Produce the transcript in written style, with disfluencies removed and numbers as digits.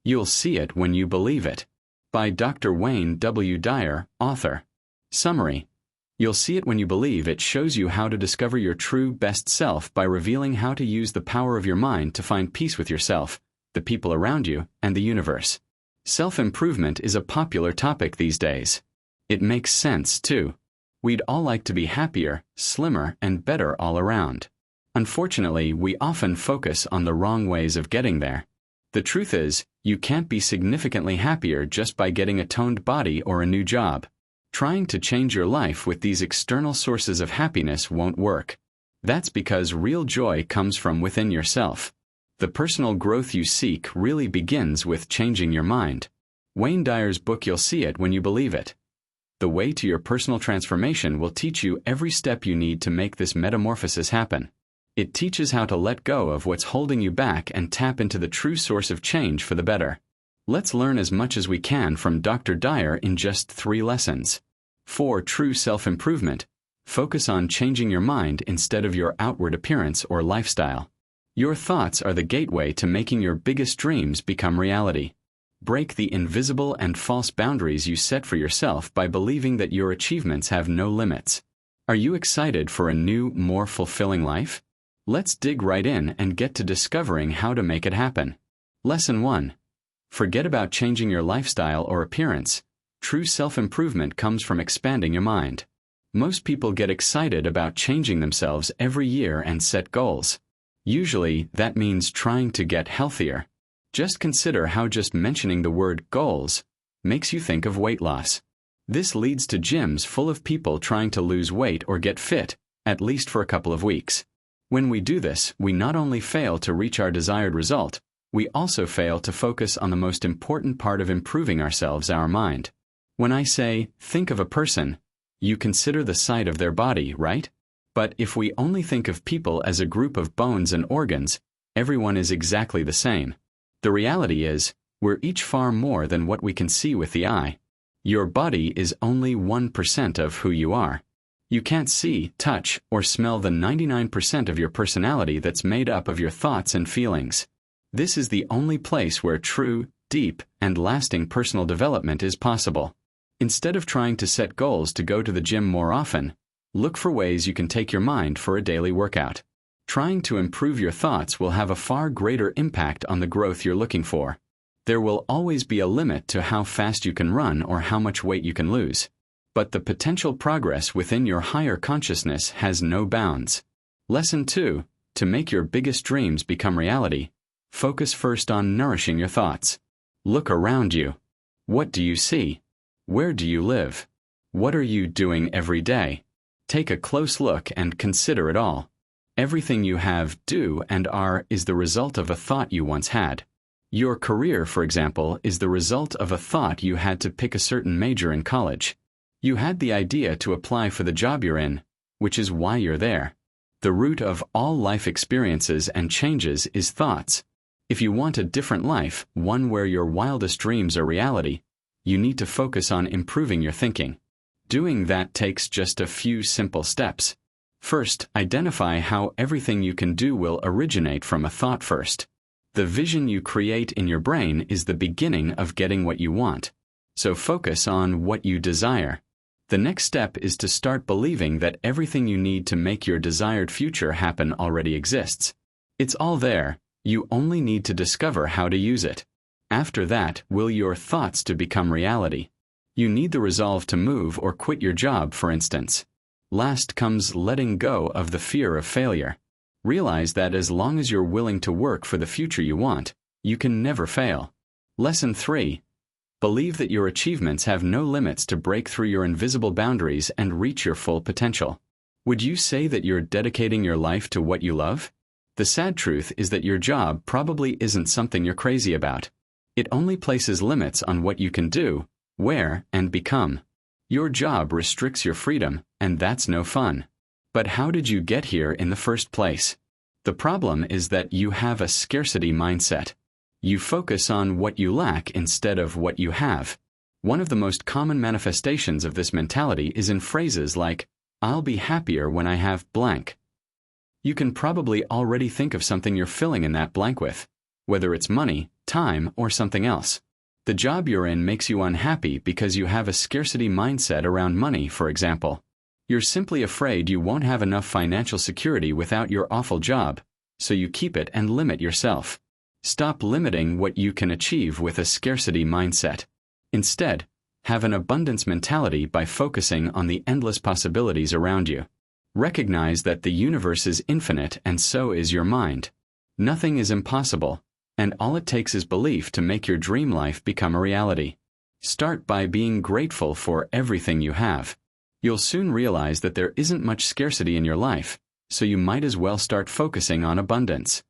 You'll see it when you believe it. By Dr. Wayne W. Dyer, author. Summary. You'll see it when you believe it shows you how to discover your true best self by revealing how to use the power of your mind to find peace with yourself, the people around you, and the universe. Self-improvement is a popular topic these days. It makes sense, too. We'd all like to be happier, slimmer, and better all around. Unfortunately, we often focus on the wrong ways of getting there. The truth is, you can't be significantly happier just by getting a toned body or a new job. Trying to change your life with these external sources of happiness won't work. That's because real joy comes from within yourself. The personal growth you seek really begins with changing your mind. Wayne Dyer's book You'll See It When You Believe It. The way to your personal transformation will teach you every step you need to make this metamorphosis happen. It teaches how to let go of what's holding you back and tap into the true source of change for the better. Let's learn as much as we can from Dr. Dyer in just 3 lessons. For true self-improvement, focus on changing your mind instead of your outward appearance or lifestyle. Your thoughts are the gateway to making your biggest dreams become reality. Break the invisible and false boundaries you set for yourself by believing that your achievements have no limits. Are you excited for a new, more fulfilling life? Let's dig right in and get to discovering how to make it happen. Lesson 1. Forget about changing your lifestyle or appearance. True self-improvement comes from expanding your mind. Most people get excited about changing themselves every year and set goals. Usually, that means trying to get healthier. Just consider how just mentioning the word goals makes you think of weight loss. This leads to gyms full of people trying to lose weight or get fit, at least for a couple of weeks. When we do this, we not only fail to reach our desired result, we also fail to focus on the most important part of improving ourselves, our mind. When I say, think of a person, you consider the sight of their body, right? But if we only think of people as a group of bones and organs, everyone is exactly the same. The reality is, we're each far more than what we can see with the eye. Your body is only 1% of who you are. You can't see, touch, or smell the 99% of your personality that's made up of your thoughts and feelings. This is the only place where true, deep, and lasting personal development is possible. Instead of trying to set goals to go to the gym more often, look for ways you can take your mind for a daily workout. Trying to improve your thoughts will have a far greater impact on the growth you're looking for. There will always be a limit to how fast you can run or how much weight you can lose. But the potential progress within your higher consciousness has no bounds. Lesson 2. To make your biggest dreams become reality, focus first on nourishing your thoughts. Look around you. What do you see? Where do you live? What are you doing every day? Take a close look and consider it all. Everything you have, do, and are is the result of a thought you once had. Your career, for example, is the result of a thought you had to pick a certain major in college. You had the idea to apply for the job you're in, which is why you're there. The root of all life experiences and changes is thoughts. If you want a different life, one where your wildest dreams are reality, you need to focus on improving your thinking. Doing that takes just a few simple steps. First, identify how everything you can do will originate from a thought first. The vision you create in your brain is the beginning of getting what you want. So focus on what you desire. The next step is to start believing that everything you need to make your desired future happen already exists. It's all there, you only need to discover how to use it. After that, will your thoughts to become reality. You need the resolve to move or quit your job, for instance. Last comes letting go of the fear of failure. Realize that as long as you're willing to work for the future you want, you can never fail. Lesson 3. Believe that your achievements have no limits to break through your invisible boundaries and reach your full potential. Would you say that you're dedicating your life to what you love? The sad truth is that your job probably isn't something you're crazy about. It only places limits on what you can do, where, and become. Your job restricts your freedom, and that's no fun. But how did you get here in the first place? The problem is that you have a scarcity mindset. You focus on what you lack instead of what you have. One of the most common manifestations of this mentality is in phrases like, "I'll be happier when I have blank." You can probably already think of something you're filling in that blank with, whether it's money, time, or something else. The job you're in makes you unhappy because you have a scarcity mindset around money, for example. You're simply afraid you won't have enough financial security without your awful job, so you keep it and limit yourself. Stop limiting what you can achieve with a scarcity mindset. Instead, have an abundance mentality by focusing on the endless possibilities around you. Recognize that the universe is infinite and so is your mind. Nothing is impossible, and all it takes is belief to make your dream life become a reality. Start by being grateful for everything you have. You'll soon realize that there isn't much scarcity in your life, so you might as well start focusing on abundance.